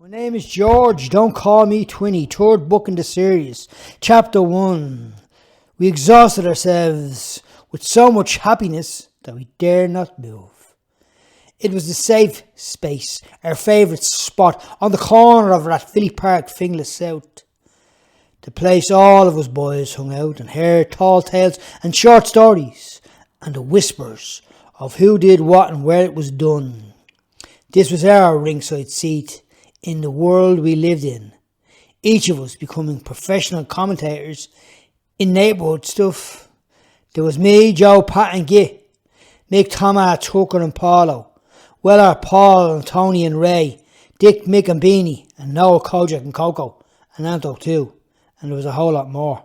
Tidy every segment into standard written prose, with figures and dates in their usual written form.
My name is George, don't call me Twinny. Third book in the series, Chapter 1. We exhausted ourselves with so much happiness that we dare not move. It was the safe space, our favourite spot, on the corner of Rathvilly Park, Finglas South. The place all of us boys hung out and heard tall tales and short stories, and the whispers of who did what and where it was done. This was our ringside seat in the world we lived in, each of us becoming professional commentators in neighbourhood stuff. There was me, Joe, Pat and Git, Mick, Thomas, Tucker and Paulo, Weller, Paul and Tony and Ray, Dick, Mick and Beanie, and Noel, Kojak and Coco, and Anto too, and there was a whole lot more.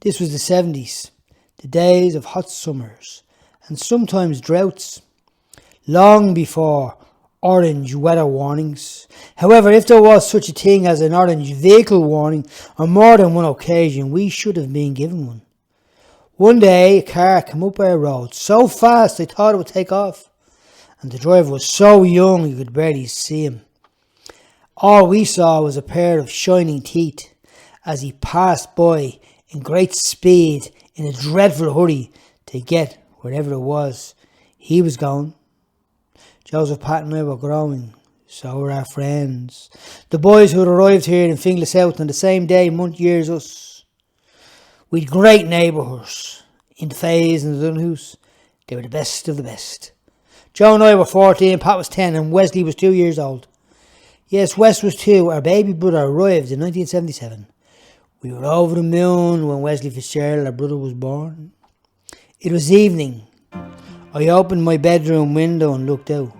This was the 70s, the days of hot summers, and sometimes droughts, long before orange weather warnings. However, if there was such a thing as an orange vehicle warning on more than one occasion, we should have been given one. One day a car came up our road so fast I thought it would take off, and the driver was so young you could barely see him. All we saw was a pair of shining teeth as he passed by in great speed in a dreadful hurry to get wherever it was he was going. Joseph, Pat and I were growing, so were our friends. The boys who had arrived here in Finglas South on the same day, month, years us. We'd great neighbours in the Fays and the Dunhouse. They were the best of the best. Joe and I were 14, Pat was 10 and Wesley was 2 years old. Yes, Wes was 2. Our baby brother arrived in 1977. We were over the moon when Wesley Fitzgerald, our brother, was born. It was evening. I opened my bedroom window and looked out.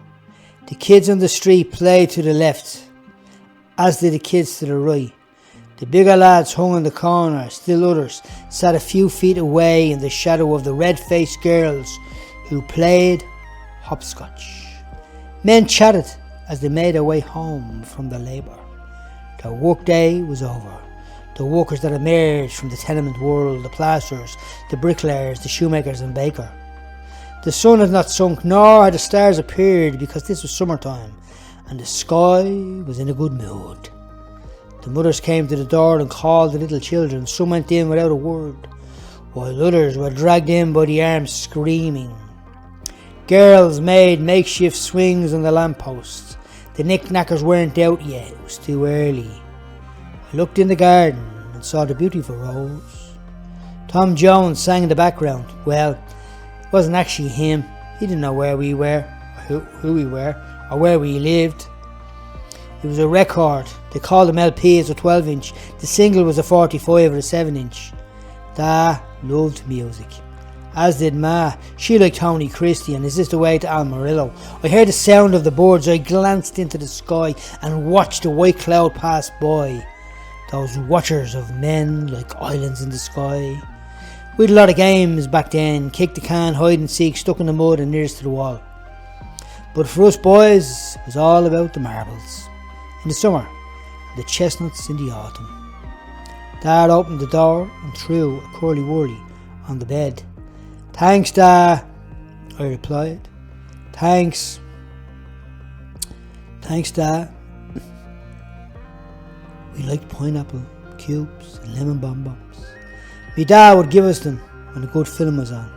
The kids on the street played to the left, as did the kids to the right. The bigger lads hung in the corner, still others sat a few feet away in the shadow of the red-faced girls who played hopscotch. Men chatted as they made their way home from their labour. Their work day was over. The workers that emerged from the tenement world, the plasterers, the bricklayers, the shoemakers and baker. The sun had not sunk, nor had the stars appeared, because this was summertime, and the sky was in a good mood. The mothers came to the door and called the little children. Some went in without a word, while others were dragged in by the arms screaming. Girls made makeshift swings on the lampposts. The knick-knackers weren't out yet, it was too early. I looked in the garden and saw the beautiful rose. Tom Jones sang in the background. Well, it wasn't actually him. He didn't know where we were, or who we were, or where we lived. It was a record. They called them LPs, a 12-inch. The single was a 45 or a 7-inch. Da loved music, as did Ma. She liked Tony Christie and Is This the Way to Amarillo. I heard the sound of the birds. I glanced into the sky and watched the white cloud pass by. Those watchers of men like islands in the sky. We had a lot of games back then. Kick the can, hide and seek, stuck in the mud and nearest to the wall. But for us boys, it was all about the marbles in the summer and the chestnuts in the autumn. Dad opened the door and threw a curly-whirly on the bed. Thanks, Dad, I replied. Thanks, Dad. We liked pineapple, cubes and lemon bonbons. My dad would give us them when a good film was on.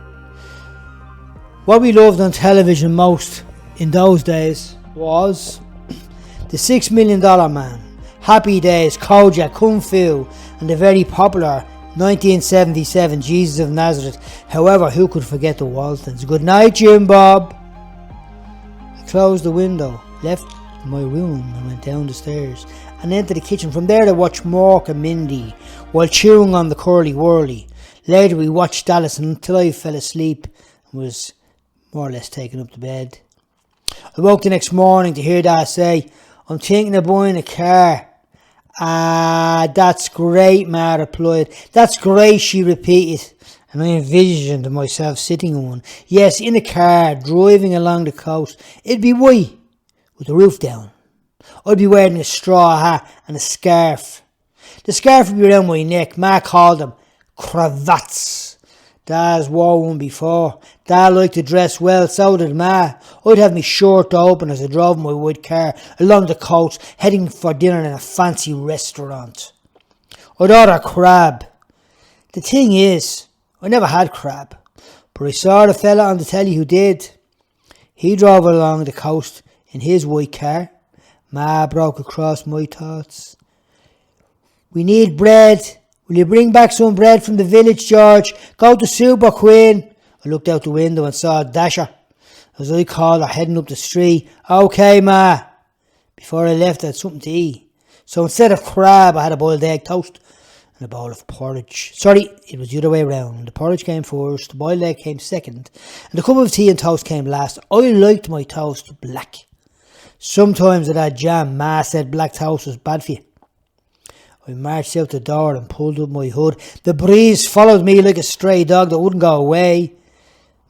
What we loved on television most in those days was The $6 Million Man, Happy Days, Kojak, Kung Fu, and the very popular 1977 Jesus of Nazareth. However, who could forget the Waltons? Good night, Jim Bob. I closed the window, left my room and went down the stairs and into the kitchen. From there to watch Mork and Mindy while chewing on the curly-whirly. Later we watched Dallas until I fell asleep and was more or less taken up to bed. I woke the next morning to hear Dad say, I'm thinking of buying a car. Ah, that's great, Ma replied. That's great, she repeated, and I envisioned myself sitting in one. Yes, in a car, driving along the coast. It'd be white, with the roof down. I'd be wearing a straw hat and a scarf. The scarf would be around my neck. Ma called them cravats. Da's wore one before. Da liked to dress well, so did Ma. I'd have me shirt open as I drove my white car along the coast, heading for dinner in a fancy restaurant. I'd order crab. The thing is, I never had crab, but I saw the fella on the telly who did. He drove along the coast in his white car. Ma broke across my thoughts. We need bread. Will you bring back some bread from the village, George? Go to Super Queen. I looked out the window and saw Dasher, as I called her, heading up the street. Okay, Ma. Before I left, I had something to eat. So instead of crab, I had a boiled egg toast and a bowl of porridge. Sorry, it was the other way round. The porridge came first, the boiled egg came second, and the cup of tea and toast came last. I liked my toast black. Sometimes at that jam, Ma said black toast was bad for you. I marched out the door and pulled up my hood. The breeze followed me like a stray dog that wouldn't go away.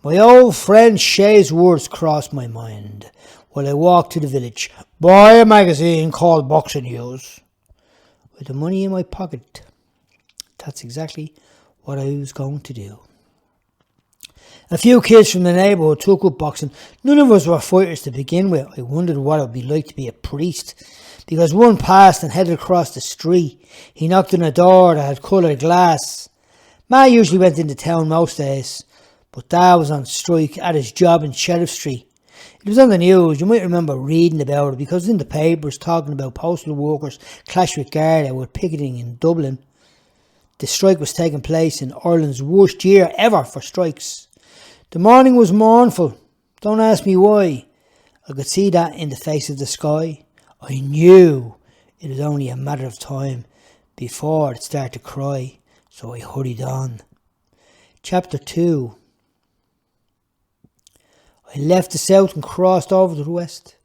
My old friend Shay's words crossed my mind while I walked to the village. Buy a magazine called Boxing News. With the money in my pocket. That's exactly what I was going to do. A few kids from the neighbourhood took up boxing. None of us were fighters to begin with. I wondered what it would be like to be a priest, because one passed and headed across the street. He knocked on a door that had coloured glass. Ma usually went into town most days, but Dad was on strike at his job in Sheriff Street. It was on the news. You might remember reading about it, because in the papers talking about postal workers clashed with Garda were picketing in Dublin. The strike was taking place in Ireland's worst year ever for strikes. The morning was mournful. Don't ask me why. I could see that in the face of the sky. I knew it was only a matter of time before it started to cry, so I hurried on. Chapter 2. I left the south and crossed over to the west.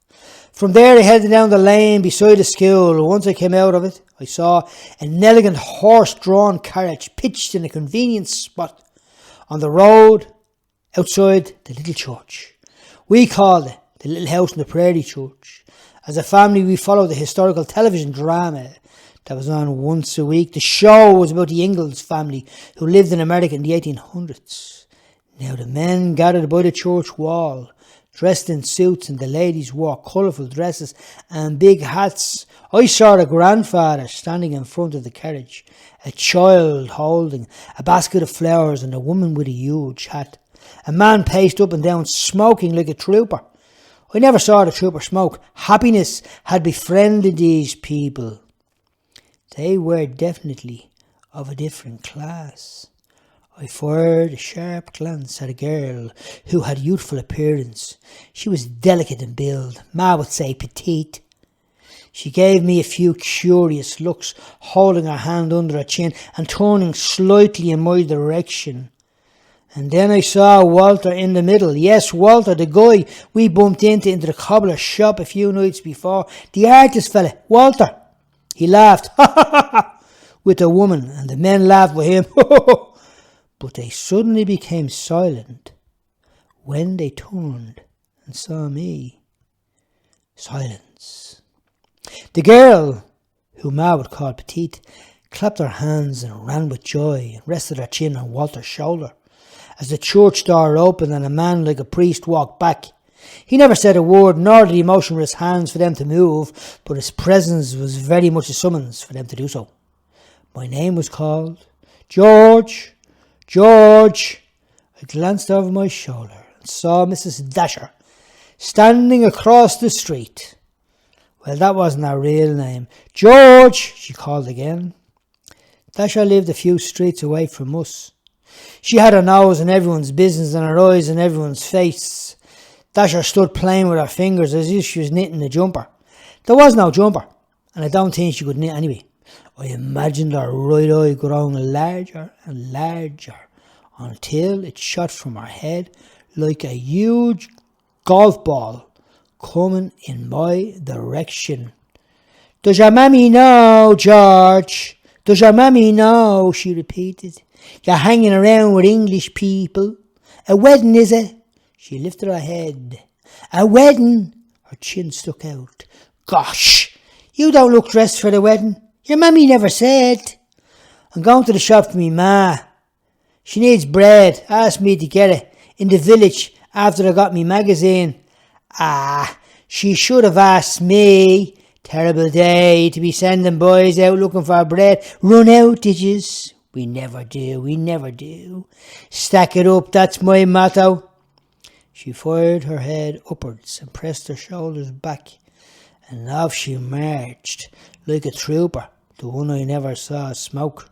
From there I headed down the lane beside the school. Once I came out of it, I saw an elegant horse-drawn carriage pitched in a convenient spot on the road outside the little church. We called it the Little House in the Prairie Church. As a family, we followed the historical television drama that was on once a week. The show was about the Ingalls family who lived in America in the 1800s. Now the men gathered by the church wall, dressed in suits, and the ladies wore colourful dresses and big hats. I saw the grandfather standing in front of the carriage, a child holding a basket of flowers, and a woman with a huge hat. A man paced up and down, smoking like a trooper. I never saw the trooper smoke. Happiness had befriended these people. They were definitely of a different class. I fired a sharp glance at a girl who had youthful appearance. She was delicate in build, Ma would say petite. She gave me a few curious looks, holding her hand under her chin and turning slightly in my direction. And then I saw Walter in the middle. Yes, Walter, the guy we bumped into the cobbler's shop a few nights before. The artist fella, Walter. He laughed, ha ha ha ha, with the woman, and the men laughed with him, ho ho ho. But they suddenly became silent when they turned and saw me. Silence. The girl, who Ma would call petite, clapped her hands and ran with joy and rested her chin on Walter's shoulder as the church door opened and a man like a priest walked back. He never said a word, nor did he motion with his hands for them to move, but his presence was very much a summons for them to do so. My name was called. George! George! I glanced over my shoulder and saw Mrs. Dasher standing across the street. Well, that wasn't her real name. George! She called again. Dasher lived a few streets away from us. She had her nose in everyone's business and her eyes in everyone's face. Dasher stood playing with her fingers as if she was knitting a jumper. There was no jumper, and I don't think she could knit anyway. I imagined her right eye growing larger and larger until it shot from her head like a huge golf ball coming in my direction. Does your mammy know, George? Does your mammy know? She repeated. You're hanging around with English people. A wedding, is it? She lifted her head. A wedding? Her chin stuck out. Gosh, you don't look dressed for the wedding. Your mammy never said. I'm going to the shop for me ma. She needs bread. Asked me to get it in the village after I got me magazine. She should have asked me. Terrible day to be sending boys out looking for bread. Run out, did yous? We never do. Stack it up, that's my motto. She fired her head upwards and pressed her shoulders back, and off she marched like a trooper, the one I never saw smoke.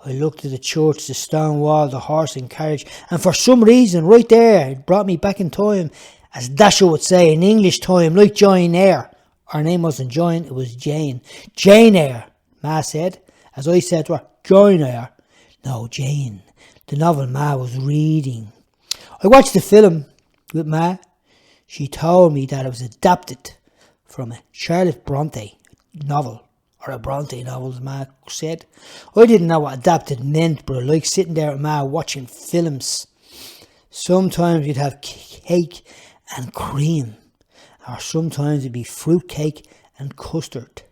I looked at the church, the stone wall, the horse and carriage, and for some reason, right there, it brought me back in time, as Dasher would say, in English time, like Jane Eyre. Her name wasn't Jane, it was Jane. Jane Eyre, Ma said, as I said to her, Jane Eyre. No, Jane, the novel Ma was reading. I watched the film with Ma. She told me that it was adapted from a Charlotte Bronte novel, or a Bronte novel, as Ma said. I didn't know what adapted meant, but I liked sitting there with Ma watching films. Sometimes you'd have cake and cream, or sometimes it'd be fruit cake and custard.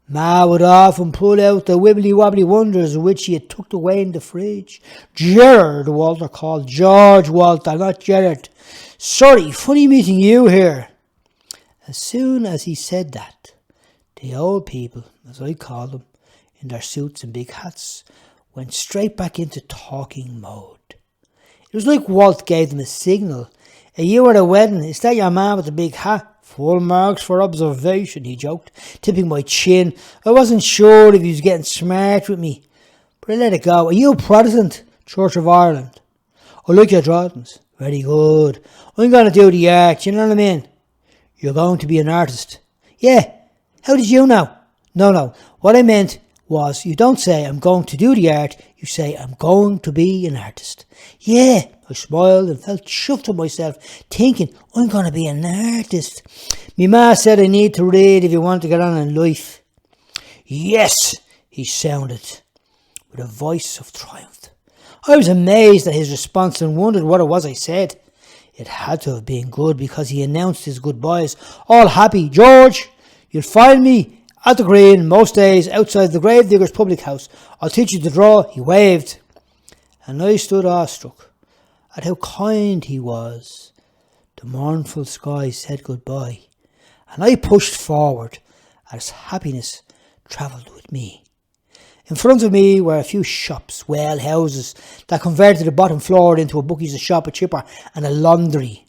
Ma would often pull out the wibbly-wobbly wonders which she had tucked away in the fridge. Gerard, Walter called. George Walter, not Gerard. Sorry, funny meeting you here. As soon as he said that, the old people, as I call them, in their suits and big hats, went straight back into talking mode. It was like Walt gave them a signal. Are you at a wedding? Is that your man with the big hat? Full marks for observation, he joked, tipping my chin. I wasn't sure if he was getting smart with me, but I let it go. Are you a Protestant? Church of Ireland. I like your drawings. Very good. I'm going to do the art, you know what I mean? You're going to be an artist. Yeah. How did you know? No. What I meant was, you don't say I'm going to do the art, you say I'm going to be an artist. Yeah. I smiled and felt chuffed with myself, thinking I'm going to be an artist. Me ma said I need to read if you want to get on in life. Yes, he sounded, with a voice of triumph. I was amazed at his response and wondered what it was I said. It had to have been good, because he announced his goodbyes, all happy. George, you'll find me at the green most days outside the Gravedigger's public house. I'll teach you to draw. He waved, and I stood awestruck at how kind he was. The mournful sky said goodbye, and I pushed forward as happiness travelled with me. In front of me were a few shops, well houses, that converted the bottom floor into a bookies, a shop, a chipper, and a laundry.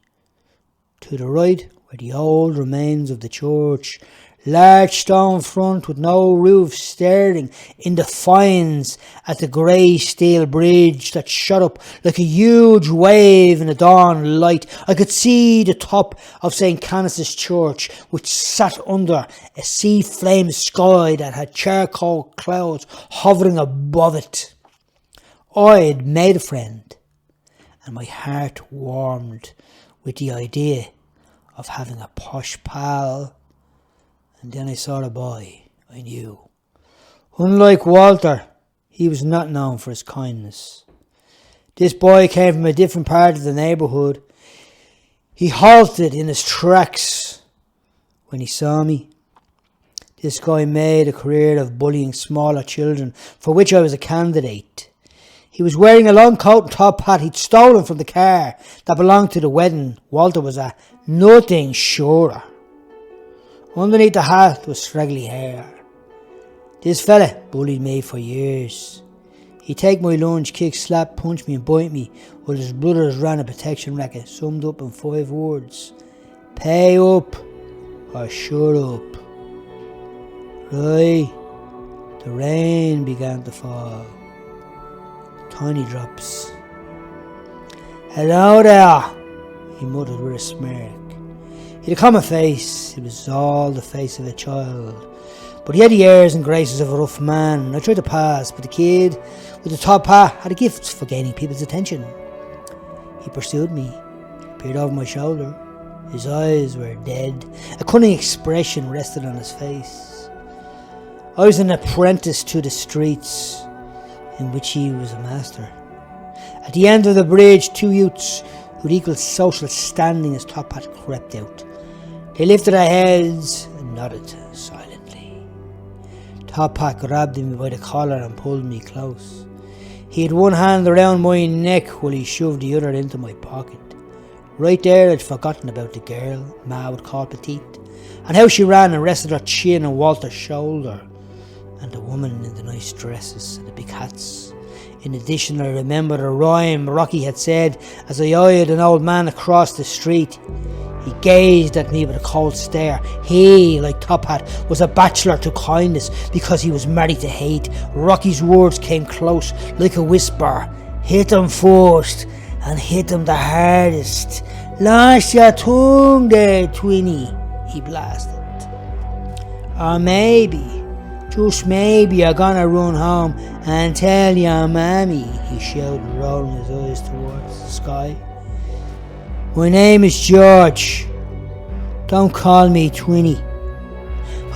To the right were the old remains of the church, large stone front with no roof, staring in defiance at the grey steel bridge that shot up like a huge wave in the dawn light. I could see the top of St. Canice's Church, which sat under a sea-flame sky that had charcoal clouds hovering above it. I'd made a friend, and my heart warmed with the idea of having a posh pal. And then I saw the boy I knew. Unlike Walter, he was not known for his kindness. This boy came from a different part of the neighbourhood. He halted in his tracks when he saw me. This guy made a career of bullying smaller children, for which I was a candidate. He was wearing a long coat and top hat he'd stolen from the car that belonged to the wedding. Walter was a nothing surer. Underneath the hat was straggly hair. This fella bullied me for years. He'd take my lunch, kick, slap, punch me and bite me, while his brothers ran a protection racket, summed up in 5 words. Pay up or shut up. Right, the rain began to fall. Tiny drops. Hello there, he muttered with a smirk. He had a common face. It was all the face of a child, but he had the airs and graces of a rough man. I tried to pass, but the kid with the top hat had a gift for gaining people's attention. He pursued me, peered over my shoulder. His eyes were dead. A cunning expression rested on his face. I was an apprentice to the streets, in which he was a master. At the end of the bridge, 2 youths with equal social standing as top hat crept out. They lifted their heads and nodded silently. Top hat grabbed me by the collar and pulled me close. He had one hand around my neck while he shoved the other into my pocket. Right there I'd forgotten about the girl Ma would call Petite, and how she ran and rested her chin on Walter's shoulder, and the woman in the nice dresses and the big hats. In addition, I remembered a rhyme Rocky had said as I eyed an old man across the street. He gazed at me with a cold stare. He, like Top Hat, was a bachelor to kindness because he was married to hate. Rocky's words came close, like a whisper. Hit him first, and hit him the hardest. Lost your tongue there, Twinny, he blasted. Or maybe, just maybe you're gonna run home and tell your mammy, he shouted, rolling his eyes towards the sky. My name is George. Don't call me Twinny.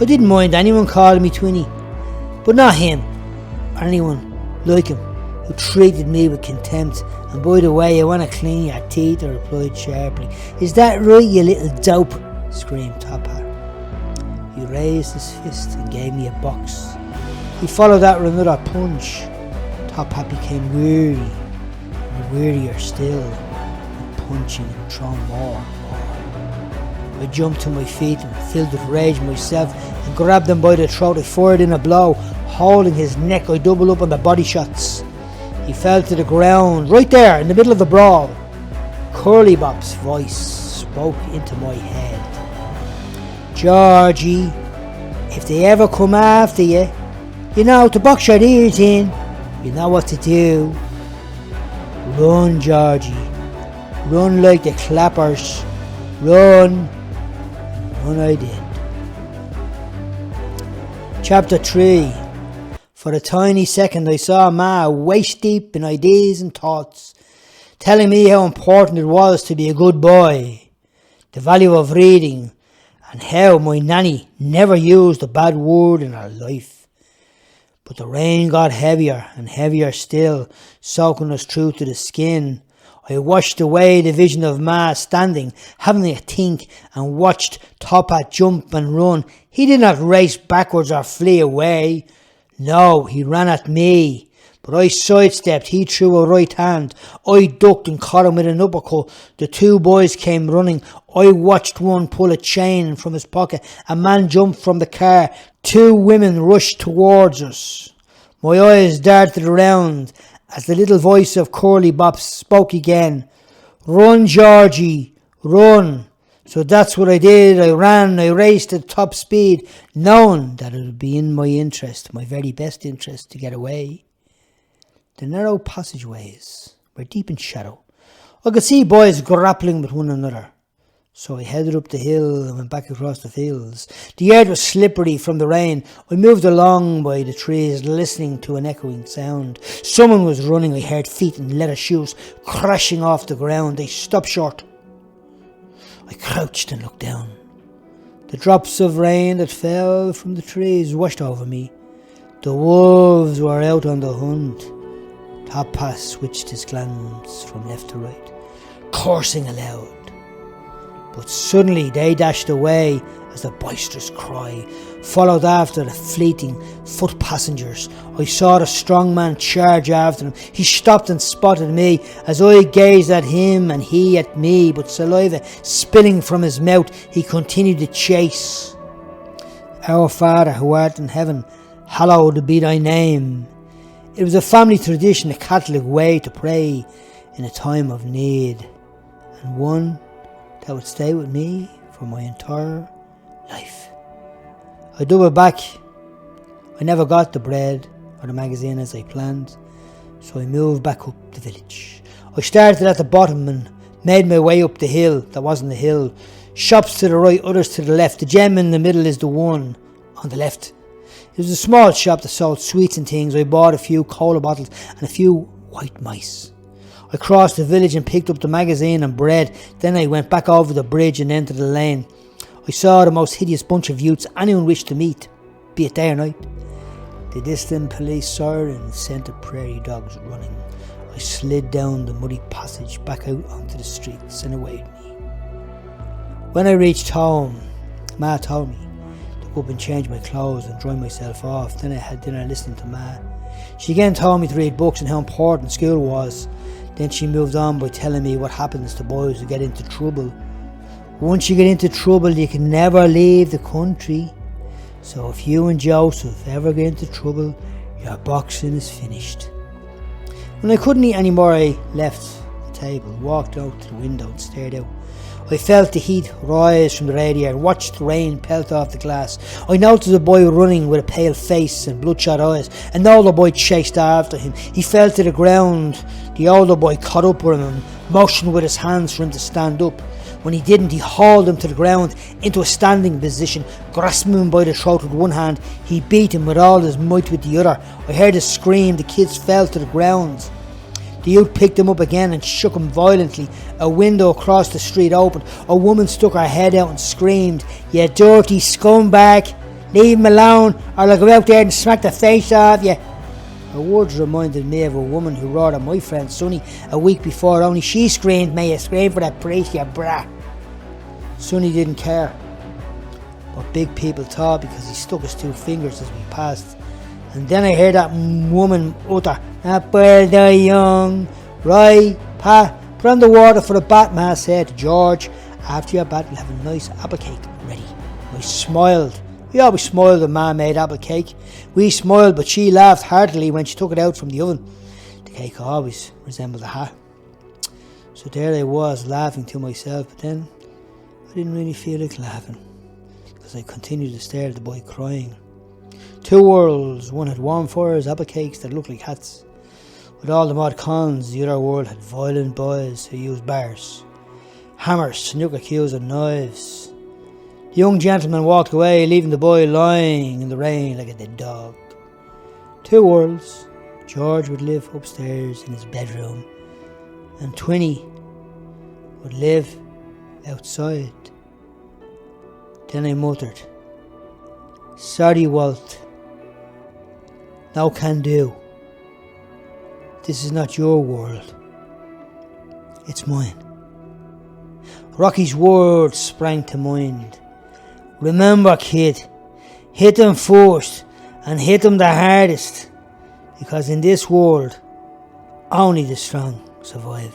I didn't mind anyone calling me Twinny, but not him, or anyone like him, who treated me with contempt. And by the way, I want to clean your teeth, I replied sharply. Is that right, you little dope? Screamed Top Hat. He raised his fist and gave me a box. He followed that with another punch. Top Hat became weary, and wearier still, and punching and throwing more. I jumped to my feet and, filled with rage myself, and grabbed him by the throat. I fired in a blow. Holding his neck, I doubled up on the body shots. He fell to the ground, right there in the middle of the brawl. Curly Bop's voice spoke into my head. Georgie, if they ever come after you, you know to box your ears in. You know what to do. Run, Georgie. Run like the clappers. Run. Run I did. Chapter 3. For a tiny second I saw Ma waist deep in ideas and thoughts, telling me how important it was to be a good boy, the value of reading, and how my nanny never used a bad word in her life. But the rain got heavier and heavier still, soaking us through to the skin. I washed away the vision of Ma standing, having a think, and watched Top Hat jump and run. He did not race backwards or flee away. No, he ran at me, but I sidestepped. He threw a right hand. I ducked and caught him with an uppercut. The two boys came running. I watched one pull a chain from his pocket. A man jumped from the car. Two women rushed towards us. My eyes darted around as the little voice of Curly Bop spoke again. Run, Georgie, run. So that's what I did. I ran, I raced at top speed, knowing that it would be in my interest, my very best interest, to get away. The narrow passageways were deep in shadow. I could see boys grappling with one another. So I headed up the hill and went back across the fields. The earth was slippery from the rain. I moved along by the trees, listening to an echoing sound. Someone was running. I heard feet in leather shoes crashing off the ground. They stopped short. I crouched and looked down. The drops of rain that fell from the trees washed over me. The wolves were out on the hunt. Top Hat switched his glance from left to right, cursing aloud. But suddenly they dashed away as the boisterous cry followed after the fleeting foot passengers. I saw the strong man charge after him. He stopped and spotted me as I gazed at him and he at me, but saliva spilling from his mouth, he continued the chase. Our Father who art in heaven, hallowed be thy name. It was a family tradition, a Catholic way to pray in a time of need, and one that would stay with me for my entire life. I doubled back. I never got the bread or the magazine as I planned, so I moved back up the village. I started at the bottom and made my way up the hill that wasn't a hill. Shops to the right, others to the left. The gem in the middle is the one on the left. It was a small shop that sold sweets and things. I bought a few cola bottles and a few white mice. I crossed the village and picked up the magazine and bread. Then I went back over the bridge and entered the lane. I saw the most hideous bunch of youths anyone wished to meet, be it day or night. The distant police siren sent the prairie dogs running. I slid down the muddy passage back out onto the streets and awaited me. When I reached home, Ma told me the up and change my clothes and dry myself off. Then I had dinner listening to Ma. She again told me to read books and how important school was. Then she moved on by telling me what happens to boys who get into trouble. Once you get into trouble, you can never leave the country. So if you and Joseph ever get into trouble, your boxing is finished. When I couldn't eat anymore, I left the table, walked out to the window and stared out. I felt the heat rise from the radiator and watched the rain pelt off the glass. I noticed a boy running with a pale face and bloodshot eyes. An older boy chased after him. He fell to the ground. The older boy caught up with him and motioned with his hands for him to stand up. When he didn't, he hauled him to the ground into a standing position. Grasping him by the throat with one hand, he beat him with all his might with the other. I heard a scream. The kids fell to the ground. The youth picked him up again and shook him violently. A window across the street opened. A woman stuck her head out and screamed, "You dirty scumbag! Leave him alone or I'll go out there and smack the face off you." Her words reminded me of a woman who roared at my friend Sonny a week before. Only she screamed, "May you scream for that priest, you brat." Sonny didn't care, but big people thought, because he stuck his two fingers as we passed. And then I heard that woman utter, "That boy die young. Right, Pa, put on the water for the bat," Ma said to George. "After your bat, you'll have a nice apple cake ready." I smiled. We always smiled when Ma made apple cake. We smiled, but she laughed heartily when she took it out from the oven. The cake always resembled a hat. So there I was, laughing to myself, but then I didn't really feel like laughing, because I continued to stare at the boy crying. Two worlds. One had warm fires, apple cakes that looked like hats. With all the mod cons, the other world had violent boys who used bars, hammers, snooker cues and knives. The young gentleman walked away, leaving the boy lying in the rain like a dead dog. Two worlds. George would live upstairs in his bedroom, and Twinny would live outside. Then I muttered, "Sorry, Walt. No can do. This is not your world. It's mine." Rocky's words sprang to mind. "Remember, kid, hit them first and hit them the hardest, because in this world, only the strong survive."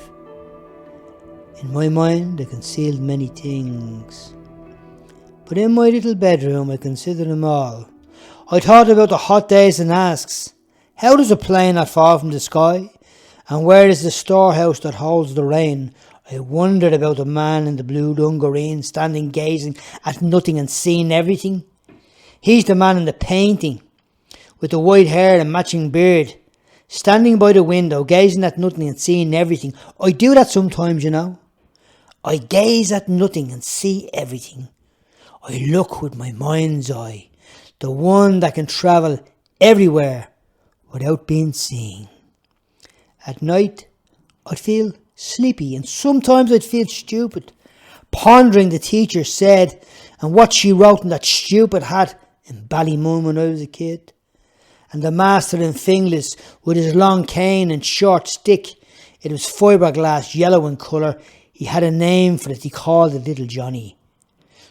In my mind, I concealed many things, but in my little bedroom, I considered them all. I thought about the hot days and asked, how does a plane not fall from the sky? And where is the storehouse that holds the rain? I wondered about the man in the blue dungaree standing gazing at nothing and seeing everything. He's the man in the painting, with the white hair and matching beard, standing by the window, gazing at nothing and seeing everything. I do that sometimes, you know. I gaze at nothing and see everything. I look with my mind's eye, the one that can travel everywhere without being seen. At night, I'd feel sleepy, and sometimes I'd feel stupid, pondering the teacher said and what she wrote in that stupid hat in Ballymun when I was a kid. And the master in Finglas with his long cane and short stick. It was fiberglass, yellow in colour. He had a name for it. He called it Little Johnny.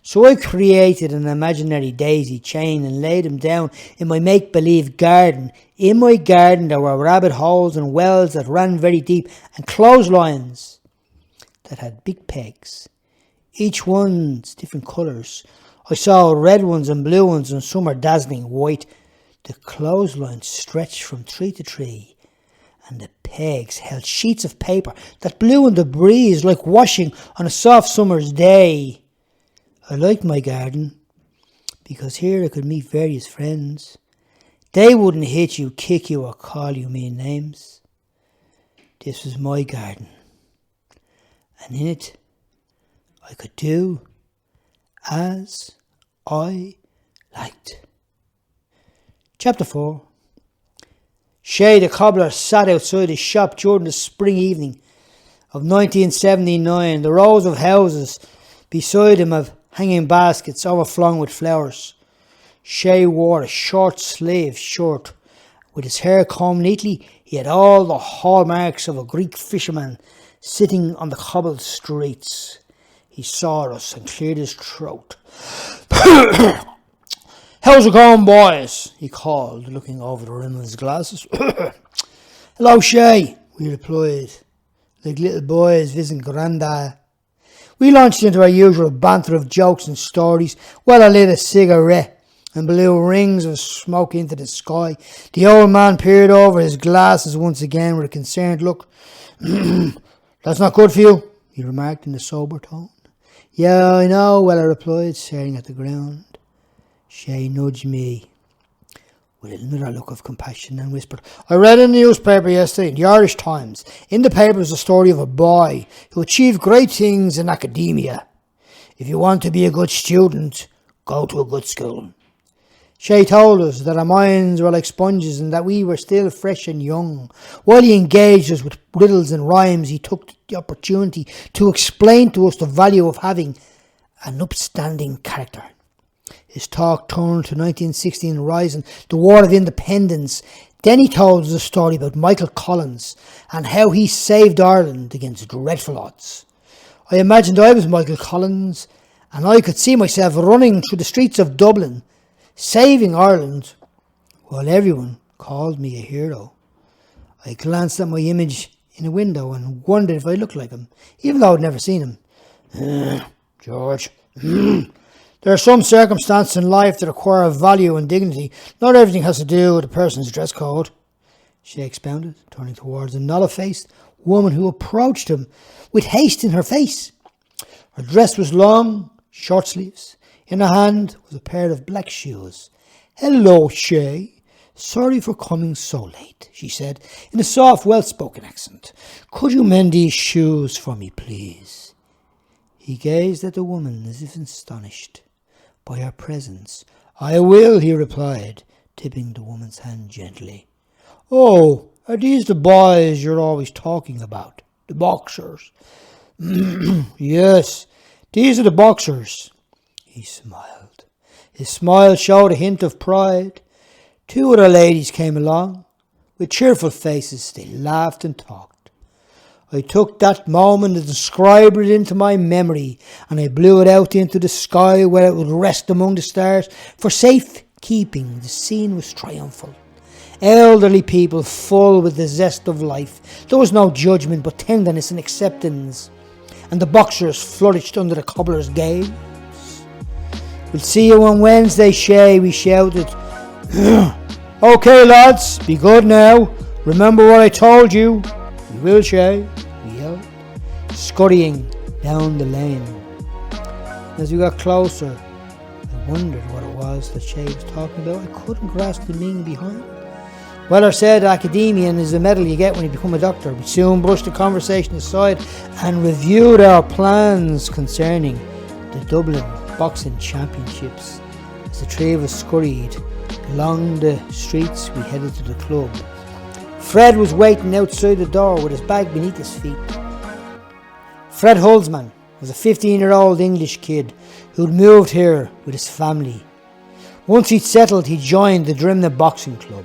So I created an imaginary daisy chain and laid him down in my make-believe garden. In my garden there were rabbit holes and wells that ran very deep, and clotheslines that had big pegs, each one's different colours. I saw red ones and blue ones, and some are dazzling white. The clotheslines stretched from tree to tree, and the pegs held sheets of paper that blew in the breeze like washing on a soft summer's day. I liked my garden, because here I could meet various friends. They wouldn't hit you, kick you, or call you mean names. This was my garden, and in it I could do as I liked. Chapter 4. Shay the cobbler sat outside his shop during the spring evening of 1979. The rows of houses beside him have hanging baskets overflowing with flowers. Shay wore a short-sleeved shirt. With his hair combed neatly, he had all the hallmarks of a Greek fisherman sitting on the cobbled streets. He saw us and cleared his throat. "How's it going, boys?" he called, looking over the rim of his glasses. "Hello, Shay," we replied, like little boys visiting Grandad. We launched into our usual banter of jokes and stories while I lit a cigarette and blew rings of smoke into the sky. The old man peered over his glasses once again with a concerned look. "That's not good for you," he remarked in a sober tone. "Yeah, I know," I replied, staring at the ground. Shay nudged me with another look of compassion and whispered, "I read in the newspaper yesterday, in the Irish Times. In the paper was the story of a boy who achieved great things in academia. If you want to be a good student, go to a good school." Shay told us that our minds were like sponges and that we were still fresh and young. While he engaged us with riddles and rhymes, he took the opportunity to explain to us the value of having an upstanding character. His talk turned to 1916 Rising, the War of Independence. Then he told us a story about Michael Collins and how he saved Ireland against dreadful odds. I imagined I was Michael Collins and I could see myself running through the streets of Dublin, saving Ireland, while everyone called me a hero. I glanced at my image in a window and wondered if I looked like him, even though I'd never seen him. George, there are some circumstances in life that require value and dignity. Not everything has to do with a person's dress code," she expounded, turning towards a nullah-faced woman who approached him with haste in her face. Her dress was long, short sleeves. In her hand was a pair of black shoes. "Hello, Shay. Sorry for coming so late," she said, in a soft, well-spoken accent. "Could you mend these shoes for me, please?" He gazed at the woman as if astonished by her presence. "I will," he replied, tipping the woman's hand gently. "Oh, are these the boys you're always talking about? The boxers?" "Yes, these are the boxers." He smiled. His smile showed a hint of pride. Two other ladies came along. With cheerful faces, they laughed and talked. I took that moment and inscribed it into my memory, and I blew it out into the sky where it would rest among the stars. For safe keeping, the scene was triumphal. Elderly people full with the zest of life. There was no judgment but tenderness and acceptance, and the boxers flourished under the cobbler's gaze. "We'll see you on Wednesday, Shay," we shouted. "Okay, lads, be good now. Remember what I told you." "We will, Shay," we yelled, scurrying down the lane. As we got closer, I wondered what it was that Shay was talking about. I couldn't grasp the meaning behind it. Weller said academician is the medal you get when you become a doctor. We soon brushed the conversation aside and reviewed our plans concerning the Dublin Boxing Championships. As the three of us scurried along the streets, we headed to the club. Fred was waiting outside the door with his bag beneath his feet. Fred Holzman was a 15-year-old English kid who'd moved here with his family. Once he'd settled, he joined the Drimna Boxing Club.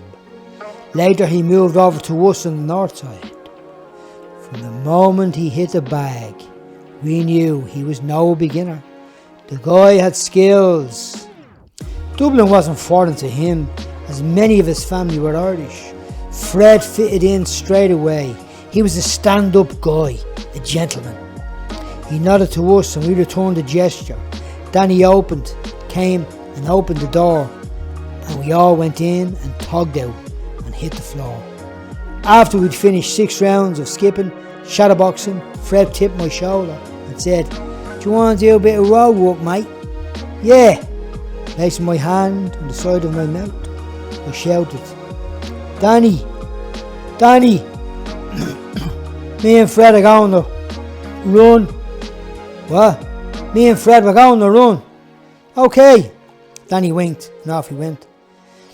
Later he moved over to us on the north side. From the moment he hit the bag, we knew he was no beginner. The guy had skills. Dublin wasn't foreign to him, as many of his family were Irish. Fred fitted in straight away. He was a stand-up guy, a gentleman. He nodded to us and we returned the gesture. Then he came and opened the door, and we all went in and tugged out and hit the floor. After we'd finished 6 rounds of skipping, shadowboxing, Fred tipped my shoulder and said, "Do you want to do a bit of road work, mate?" "Yeah." Placing my hand on the side of my mouth, I shouted, Danny, me and Fred are going to run." "What?" "Me and Fred were going to run." "Okay." Danny winked and off he went.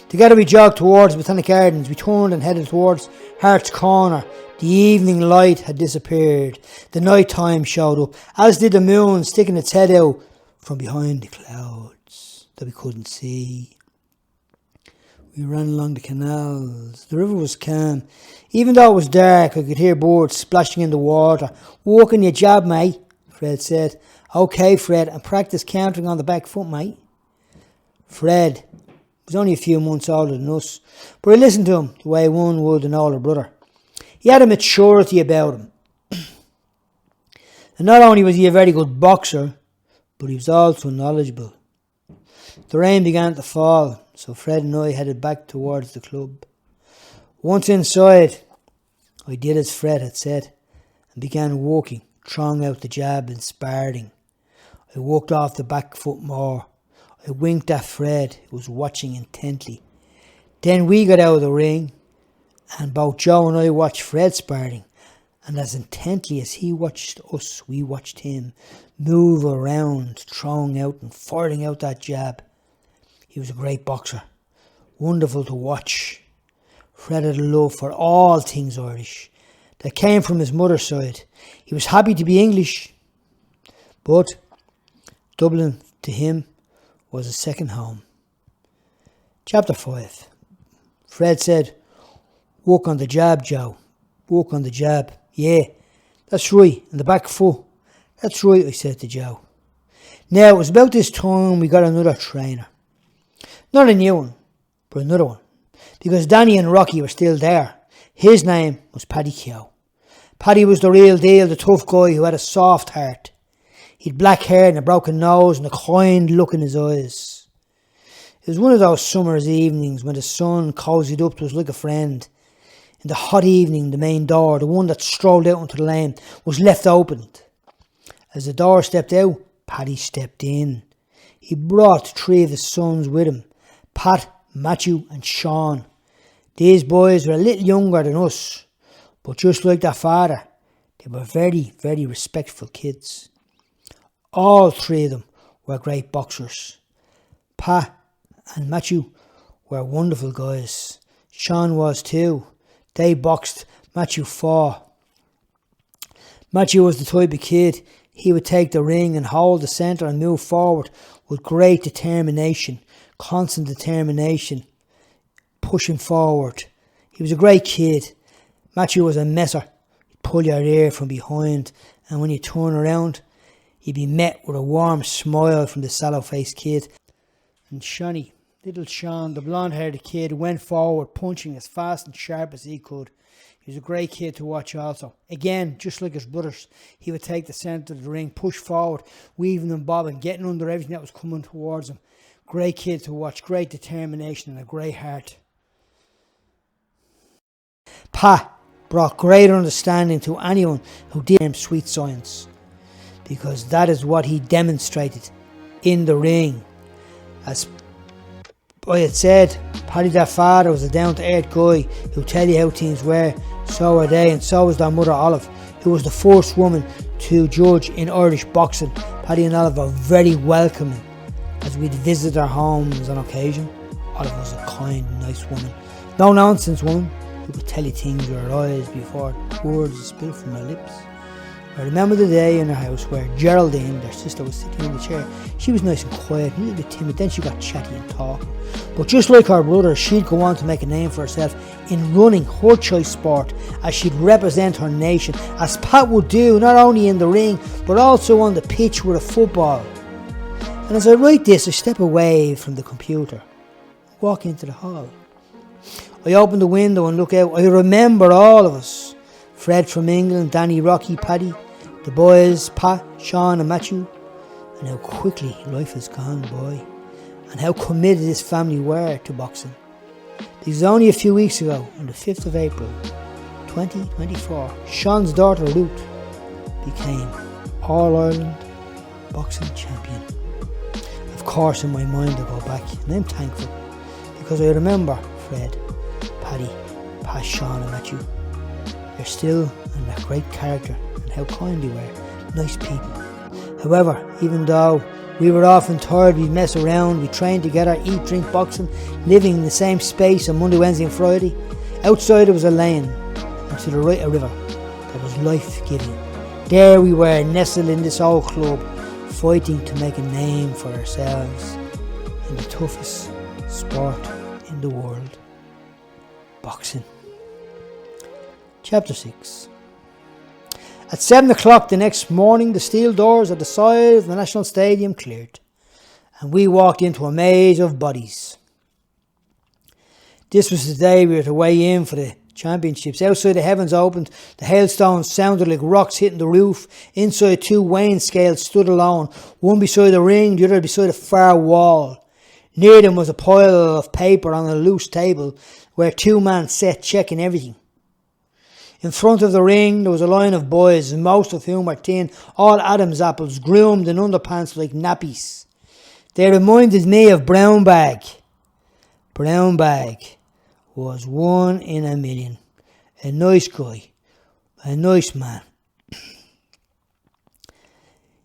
Together we jogged towards Botanic Gardens. We turned and headed towards Hart's Corner. The evening light had disappeared. The night time showed up, as did the moon sticking its head out from behind the clouds that we couldn't see. We ran along the canals. The river was calm. Even though it was dark, I could hear birds splashing in the water. "Working your job, mate," Fred said. "Okay, Fred, and practice countering on the back foot, mate." Fred was only a few months older than us, but I listened to him the way one would an older brother. He had a maturity about him. And not only was he a very good boxer, but he was also knowledgeable. The rain began to fall, so Fred and I headed back towards the club. Once inside, I did as Fred had said and began walking, throwing out the jab and sparring. I walked off the back foot more. I winked at Fred, who was watching intently. Then we got out of the ring, and both Joe and I watched Fred sparring, and as intently as he watched us, we watched him move around, throwing out and firing out that jab. He was a great boxer, wonderful to watch. Fred had a love for all things Irish that came from his mother's side. He was happy to be English, but Dublin to him was a second home. Chapter 5. Fred said, "Walk on the jab, Joe. Walk on the jab." "Yeah, that's right, and the back foot." "That's right," I said to Joe. Now, it was about this time we got another trainer. Not a new one, but another one. Because Danny and Rocky were still there. His name was Paddy Keogh. Paddy was the real deal, the tough guy who had a soft heart. He'd black hair and a broken nose and a kind look in his eyes. It was one of those summer's evenings when the sun cozied up to us like a friend. In the hot evening, the main door, the one that strolled out onto the lane, was left opened. As the door stepped out, Paddy stepped in. He brought 3 of his sons with him, Pat, Matthew and Sean. These boys were a little younger than us, but just like their father, they were very, very respectful kids. All 3 of them were great boxers. Pat and Matthew were wonderful guys. Sean was too. They boxed, Matthew fought. Matthew was the type of kid, he would take the ring and hold the centre and move forward with great determination, constant determination, pushing forward. He was a great kid. Matthew was a messer. He'd pull your ear from behind, and when you turn around, he'd be met with a warm smile from the sallow-faced kid. And Shani, little Sean, the blonde-haired kid, went forward, punching as fast and sharp as he could. He was a great kid to watch also. Again, just like his brothers, he would take the centre of the ring, push forward, weaving and bobbing, getting under everything that was coming towards him. Great kid to watch, great determination and a great heart. Pat brought great understanding to anyone who did him sweet science, because that is what he demonstrated in the ring. As I had said, Paddy, their father, was a down-to-earth guy who tell you how things were. So are they, and so was their mother Olive, who was the first woman to judge in Irish boxing. Paddy and Olive were very welcoming as we'd visit their homes on occasion. Olive was a kind, nice woman, no-nonsense woman who could tell you things with her eyes before words spilled from her lips. I remember the day in her house where Geraldine, their sister, was sitting in the chair. She was nice and quiet, a little bit timid, then she got chatty and talking. But just like her brother, she'd go on to make a name for herself in running her choice sport, as she'd represent her nation, as Pat would do, not only in the ring, but also on the pitch with a football. And as I write this, I step away from the computer, walk into the hall. I open the window and look out. I remember all of us. Fred from England, Danny, Rocky, Paddy, the boys, Pat, Sean and Matthew, and how quickly life has gone by, and how committed this family were to boxing. Because only a few weeks ago, on the 5th of April, 2024, Sean's daughter Ruth became All-Ireland boxing champion. Of course, in my mind I go back, and I'm thankful, because I remember Fred, Paddy, Pat, Sean and Matthew. They're still and a great character, and how kind they were, nice people. However, even though we were often tired, we'd mess around, we trained together, eat, drink, boxing, living in the same space on Monday, Wednesday and Friday. Outside there was a lane, and to the right a river that was life-giving. There we were, nestled in this old club, fighting to make a name for ourselves in the toughest sport in the world, boxing. Chapter 6. At 7 o'clock the next morning, the steel doors at the side of the National Stadium cleared, and we walked into a maze of bodies. This was the day we were to weigh in for the championships. Outside the heavens opened, the hailstones sounded like rocks hitting the roof. Inside, two weighing scales stood alone, one beside the ring, the other beside a far wall. Near them was a pile of paper on a loose table where two men sat checking everything. In front of the ring there was a line of boys, most of whom were thin, all Adam's apples, groomed in underpants like nappies. They reminded me of Brown Bag. Brown Bag was 1 in a million. A nice guy. A nice man.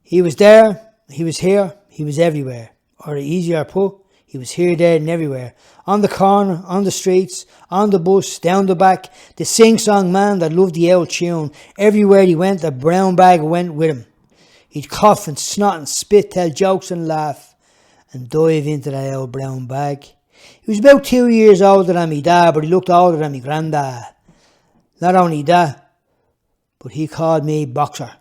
He was there, he was here, he was everywhere. Or easier put, he was here, there and everywhere. On the corner, on the streets, on the bus, down the back. The sing-song man that loved the old tune. Everywhere he went, the Brown Bag went with him. He'd cough and snot and spit, tell jokes and laugh, and dive into that old Brown Bag. He was about 2 years older than me dad, but he looked older than me granddad. Not only that, but he called me Boxer.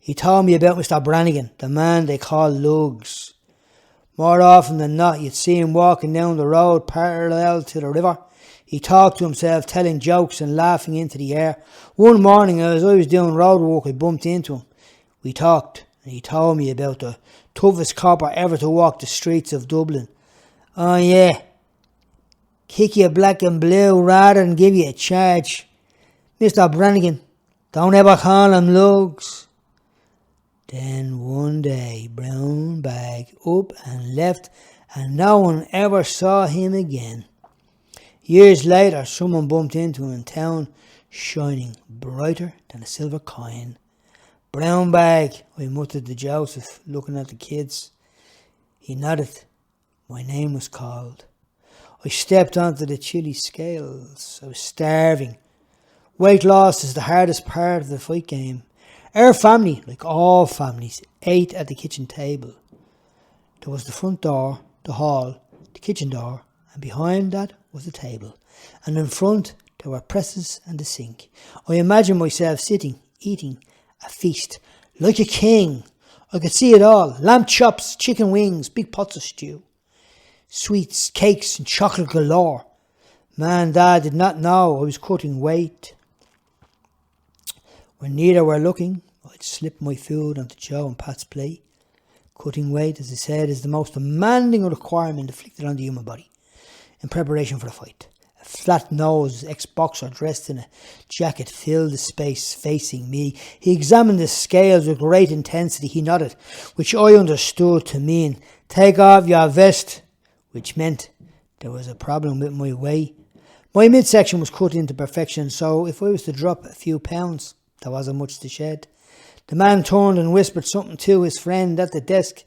He told me about Mr. Brannigan, the man they call Lugs. More often than not, you'd see him walking down the road parallel to the river. He talked to himself, telling jokes and laughing into the air. One morning, as I was doing road work, I bumped into him. We talked, and he told me about the toughest copper ever to walk the streets of Dublin. Oh yeah, kick you black and blue rather than give you a charge. Mr. Brannigan, don't ever call him Lugs. Then one day, Brown Bag up and left, and no one ever saw him again. Years later, someone bumped into him in town, shining brighter than a silver coin. Brown Bag, I muttered to Joseph, looking at the kids. He nodded. My name was called. I stepped onto the chilly scales. I was starving. Weight loss is the hardest part of the fight game. Our family, like all families, ate at the kitchen table. There was the front door, the hall, the kitchen door, and behind that was the table. And in front there were presses and the sink. I imagined myself sitting, eating a feast, like a king. I could see it all. Lamb chops, chicken wings, big pots of stew. Sweets, cakes and chocolate galore. Man, Dad did not know I was cutting weight. When neither were looking, I'd slip my food onto Joe and Pat's plate. Cutting weight, as I said, is the most demanding requirement inflicted on the human body in preparation for a fight. A flat-nosed ex-boxer dressed in a jacket filled the space facing me. He examined the scales with great intensity. He nodded, which I understood to mean, take off your vest, which meant there was a problem with my weight. My midsection was cut into perfection, so if I was to drop a few pounds, there wasn't much to shed. The man turned and whispered something to his friend at the desk.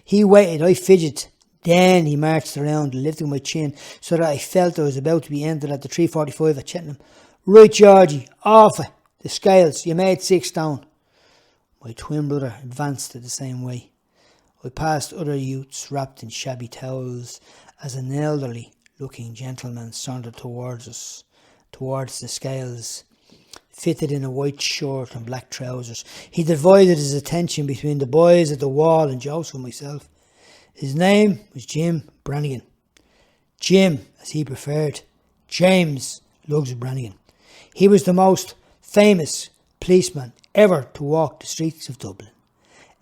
He waited, I fidgeted. Then he marched around, lifting my chin so that I felt I was about to be entered at the 345 at Cheltenham. Right, Georgie, off it. The scales, you made 6 stone. My twin brother advanced the same way. I passed other youths wrapped in shabby towels as an elderly-looking gentleman sauntered towards us, towards the scales, fitted in a white shirt and black trousers. He divided his attention between the boys at the wall and Joseph and myself. His name was Jim Brannigan. Jim, as he preferred. James Lugs Brannigan. He was the most famous policeman ever to walk the streets of Dublin.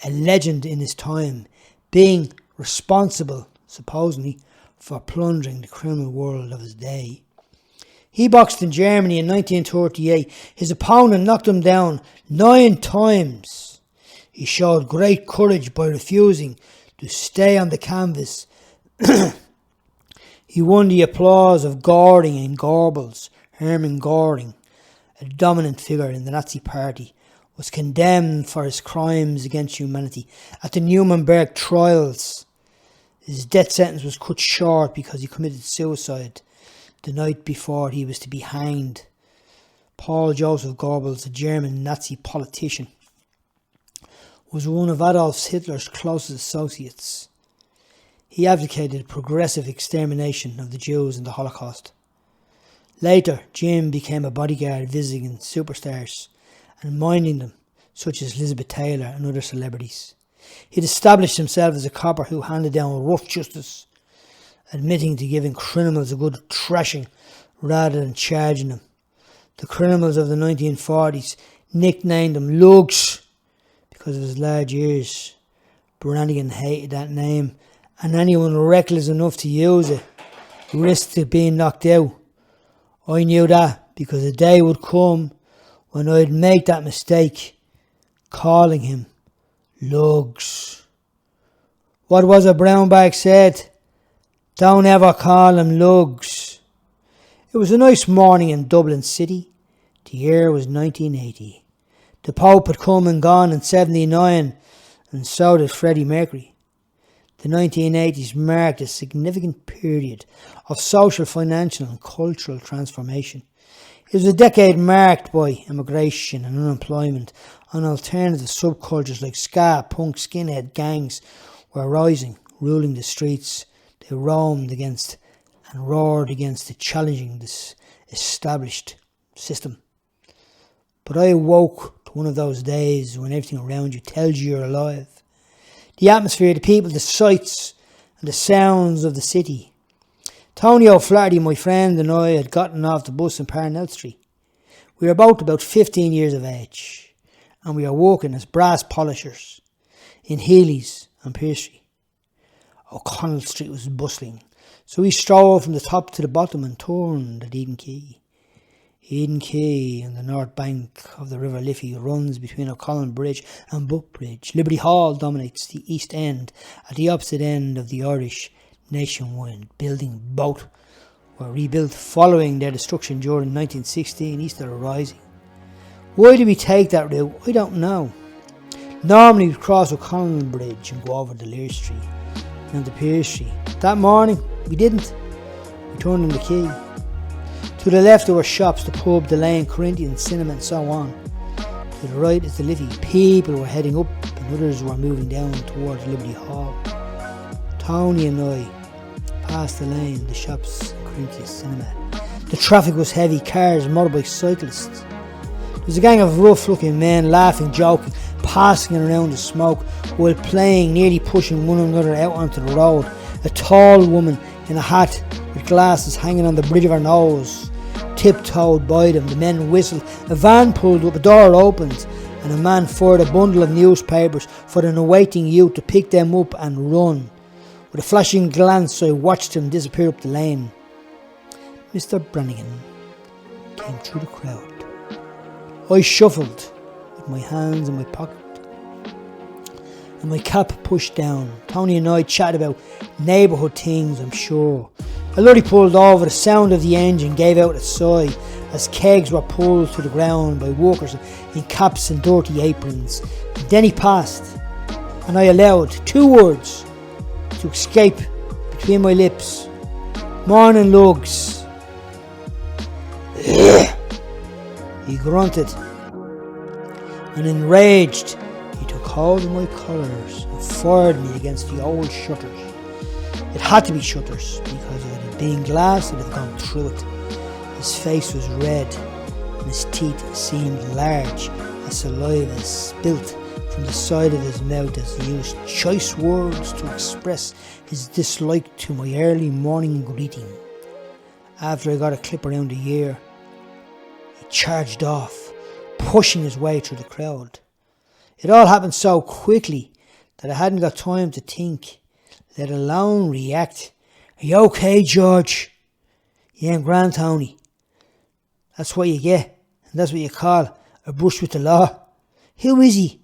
A legend in his time, being responsible, supposedly, for plundering the criminal world of his day. He boxed in Germany in 1938. His opponent knocked him down 9 times. He showed great courage by refusing to stay on the canvas. He won the applause of Göring and Goebbels. Hermann Göring, a dominant figure in the Nazi Party, was condemned for his crimes against humanity at the Nuremberg trials. His death sentence was cut short because he committed suicide the night before he was to be hanged. Paul Joseph Goebbels, a German Nazi politician, was one of Adolf Hitler's closest associates. He advocated progressive extermination of the Jews in the Holocaust. Later, Jim became a bodyguard visiting superstars and minding them, such as Elizabeth Taylor and other celebrities. He'd established himself as a copper who handed down rough justice admitting to giving criminals a good thrashing rather than charging them. The criminals of the 1940s nicknamed him Lugs because of his large ears. Brannigan hated that name, and anyone reckless enough to use it risked being knocked out. I knew that because a day would come when I'd make that mistake, calling him Lugs. What was it Brownback said? Don't ever call him Lugs. It was a nice morning in Dublin City. The year was 1980. The Pope had come and gone in 79, and so did Freddie Mercury. The 1980s marked a significant period of social, financial and cultural transformation. It was a decade marked by immigration and unemployment, and alternative subcultures like ska, punk, skinhead gangs were rising, ruling the streets. They roamed against and roared against the challenging this established system. But I awoke to one of those days when everything around you tells you you're alive. The atmosphere, the people, the sights and the sounds of the city. Tony O'Flaherty, my friend, and I had gotten off the bus in Parnell Street. We were both about 15 years of age, and we were working as brass polishers in Healy's and Pearse Street. O'Connell Street was bustling, so we strolled from the top to the bottom and turned at Eden Quay. Eden Quay on the north bank of the River Liffey runs between O'Connell Bridge and Buck Bridge. Liberty Hall dominates the east end at the opposite end of the Irish nationwide building. Both were rebuilt following their destruction during 1916 east of the Rising. Why did we take that route? I don't know. Normally we'd cross O'Connell Bridge and go over to Lear Street and to Pearse Street. That morning we didn't. We turned in the quay. To the left there were shops, the pub, the lane, Corinthian, cinema and so on. To the right is the Liffey. People were heading up and others were moving down towards Liberty Hall. Tony and I passed the lane, the shops, Corinthian, cinema. The traffic was heavy, cars, motorbikes, cyclists. There was a gang of rough-looking men laughing, joking, passing around the smoke while playing, nearly pushing one another out onto the road. A tall woman in a hat with glasses hanging on the bridge of her nose tiptoed by them. The men whistled. A van pulled up, a door opened, and a man fired a bundle of newspapers for an awaiting youth to pick them up and run. With a flashing glance I watched him disappear up the lane. Mr. Brannigan came through the crowd. I shuffled with my hands in my pocket and my cap pushed down. Tony and I chatted about neighbourhood things, I'm sure. A lorry pulled over, the sound of the engine gave out a sigh as kegs were pulled to the ground by workers in caps and dirty aprons. Then he passed, and I allowed 2 words to escape between my lips. Morning, Lugs. He grunted, and enraged, he took hold of my collars and fired me against the old shutters. It had to be shutters, because if it had been glass, it would have gone through it. His face was red, and his teeth seemed large as saliva spilt from the side of his mouth as he used choice words to express his dislike to my early morning greeting. After I got a clip around the ear, he charged off, pushing his way through the crowd. It all happened so quickly that I hadn't got time to think, let alone react. Are you okay, George? Yeah, I'm grand, Tony. That's what you get, and that's what you call a brush with the law. Who is he?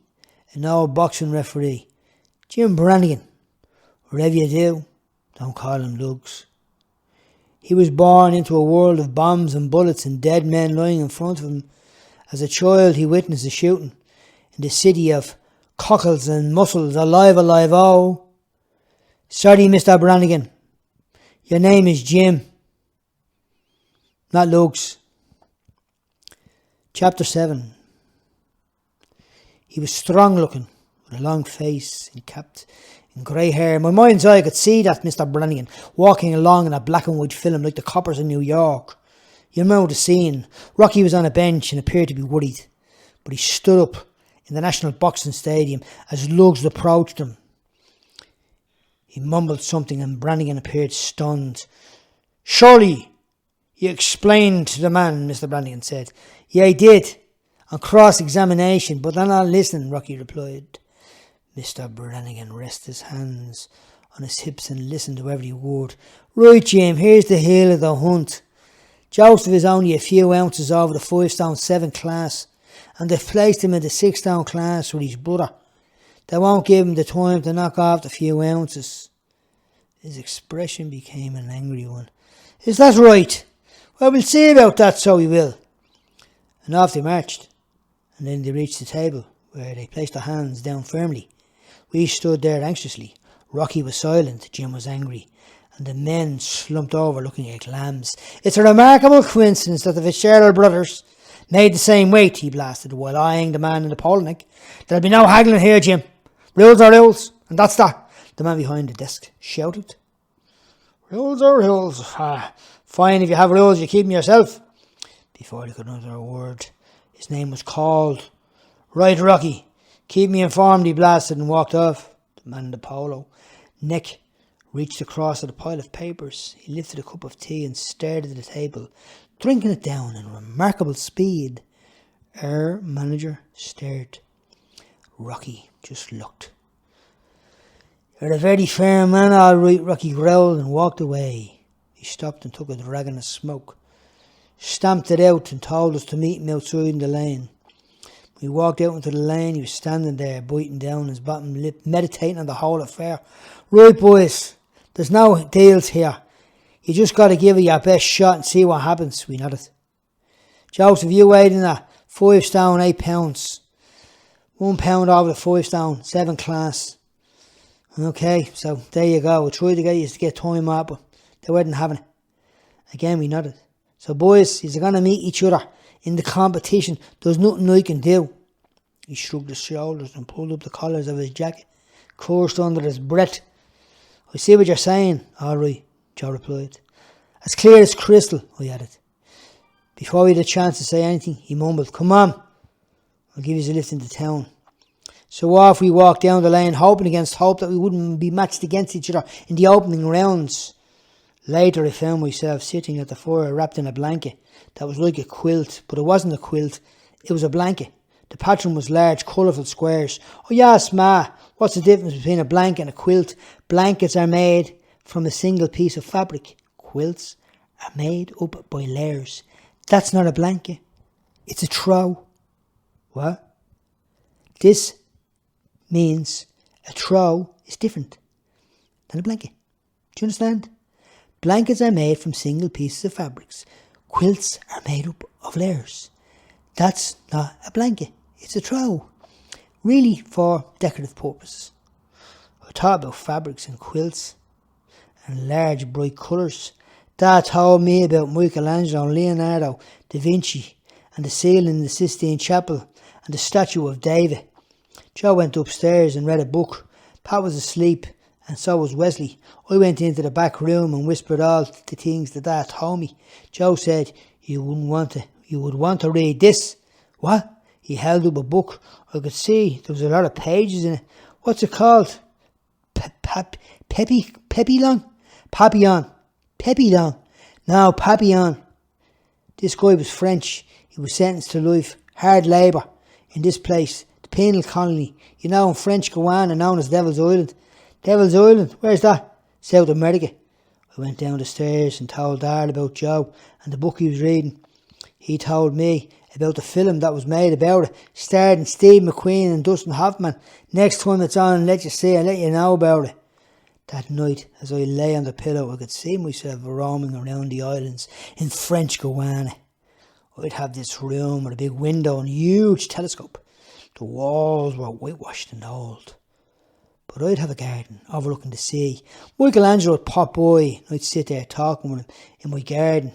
An old boxing referee. Jim Brannigan. Whatever you do, don't call him Lugs. He was born into a world of bombs and bullets and dead men lying in front of him. As a child, he witnessed the shooting in the city of cockles and mussels, alive, oh. Sorry, Mr. Brannigan. Your name is Jim, not Lugs. Chapter 7. He was strong looking, with a long face and capped in grey hair. In my mind's eye I could see that Mr. Brannigan walking along in a black and white film like the coppers in New York. You remember the scene. Rocky was on a bench and appeared to be worried, but he stood up in the National Boxing Stadium as Lugs approached him. He mumbled something and Brannigan appeared stunned. "Surely you explained to the man," Mr. Brannigan said. "Yeah, I did, on cross-examination, but they're not listening," Rocky replied. Mr. Brannigan rested his hands on his hips and listened to every word. "Right, Jim, here's the heel of the hunt. Joseph is only a few ounces over the 5-stone 7 class, and they've placed him in the 6-stone class with his brother. They won't give him the time to knock off the few ounces." His expression became an angry one. "Is that right? Well, we'll see about that, so we will." And off they marched, and then they reached the table, where they placed their hands down firmly. We stood there anxiously. Rocky was silent, Jim was angry, and the men slumped over looking like lambs. "It's a remarkable coincidence that the Fitzgerald brothers made the same weight," he blasted, while eyeing the man in the polo neck. "There'll be no haggling here, Jim. Rules are rules, and that's that," the man behind the desk shouted. "Rules are rules. Fine, if you have rules, you keep them yourself." Before he could utter a word, his name was called. "Right, Rocky, keep me informed," he blasted and walked off. The man in the polo neck reached across at a pile of papers. He lifted a cup of tea and stared at the table, drinking it down in remarkable speed. Our manager stared. Rocky just looked. "You're a very fair man, all right," Rocky growled and walked away. He stopped and took a drag of smoke, stamped it out and told us to meet him outside in the lane. We walked out into the lane. He was standing there, biting down his bottom lip, meditating on the whole affair. "Right, boys, there's no deals here. You just got to give it your best shot and see what happens." We nodded. "Joseph, you weighed in a 5-stone 8 pounds. 1 pound over the 5-stone 7 class. Okay, so there you go. I tried to get you to get time out, but they weren't having it." Again we nodded. "So boys, you're going to meet each other in the competition. There's nothing I can do." He shrugged his shoulders and pulled up the collars of his jacket, cursed under his breath. "I see what you're saying." "All right," Joe replied. "As clear as crystal," I added. Before we had a chance to say anything, he mumbled, "Come on, I'll give you a lift into town." So off we walked down the lane, hoping against hope that we wouldn't be matched against each other in the opening rounds. Later I found myself sitting at the fire wrapped in a blanket that was like a quilt, but it wasn't a quilt, it was a blanket. The pattern was large, colourful squares. "Oh yes, Ma, what's the difference between a blanket and a quilt? Blankets are made from a single piece of fabric. Quilts are made up by layers. That's not a blanket, it's a throw." "What?" "This means a throw is different than a blanket. Do you understand? Blankets are made from single pieces of fabrics. Quilts are made up of layers. That's not a blanket, it's a throw. Really for decorative purposes." I thought about fabrics and quilts and large bright colours. Dad told me about Michelangelo, Leonardo, Da Vinci, and the ceiling in the Sistine Chapel and the statue of David. Joe went upstairs and read a book. Pat was asleep, and so was Wesley. I went into the back room and whispered all the things that Dad told me. Joe said, you would want to read this." "What?" He held up a book. I could see there was a lot of pages in it. "What's it called?" Papillon? Papillon. No, Papillon. This guy was French. He was sentenced to life, hard labour, in this place, the penal colony. You know, in French Guiana, known as Devil's Island. Devil's Island? Where's that? South America. I went down the stairs and told Dad about Joe and the book he was reading. He told me about the film that was made about it, starring Steve McQueen and Dustin Hoffman. Next time it's on, let you know about it. That night, as I lay on the pillow, I could see myself roaming around the islands in French Guiana. I'd have this room with a big window and a huge telescope. The walls were whitewashed and old. But I'd have a garden overlooking the sea. Michelangelo would pop by and I'd sit there talking with him in my garden.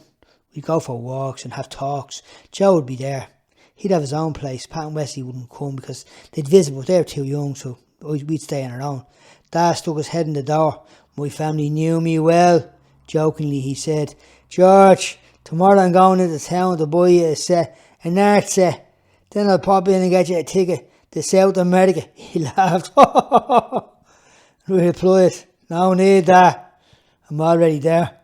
We'd go for walks and have talks. Joe would be there. He'd have his own place. Pat and Wesley wouldn't come because they'd visit, but they were too young, so we'd stay on our own. Dad stuck his head in the door. "My family knew me well." Jokingly he said, "George, tomorrow I'm going into town to buy you an art set. Then I'll pop in and get you a ticket to South America." He laughed. I replied, No need that. I'm already there.